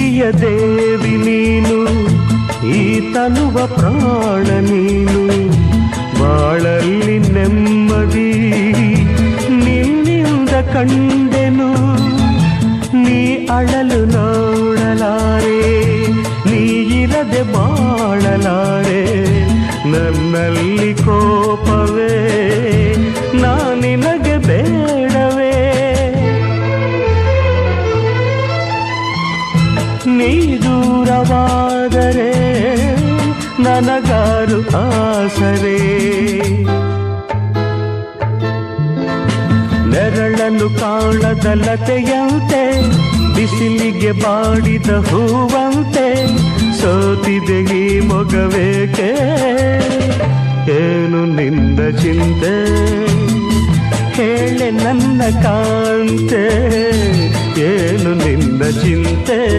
ಪ್ರೀತಿಯ ದೇವಿ ನೀನು, ಈ ತನುವ ಪ್ರಾಣ ನೀನು, ಬಾಳಲ್ಲಿ ನೆಮ್ಮದಿ ನಿನ್ನಿಂದ ಕಂಡೆನು. ನೀ ಅಳಲು ನೋಡಲಾರೆ, ನೀ ಇರದೆ ಬಾಳಲಾರೆ, ನನ್ನಲ್ಲಿ ಕೋಪವೇ ನಿನಗೆ ಬೇಡವೇ. ನೀ ದೂರವಾದರೆ ನನಗಾರು ಆಸರೆ, ನೆರಳನ್ನು ಕಾಣದ ಲತೆಯಂತೆ, ಬಿಸಿಲಿಗೆ ಬಾಡಿದ ಹೂವಂತೆ, ಸೋತಿದೆ ಈ ಮೊಗವೇಕೆ, ಏನು ನಿನ್ನ ಚಿಂತೆ, ಹೇಳೆ ನನ್ನ ಕಾಂತೆ, ಏನು ನಿನ್ನ ಚಿಂತೆ.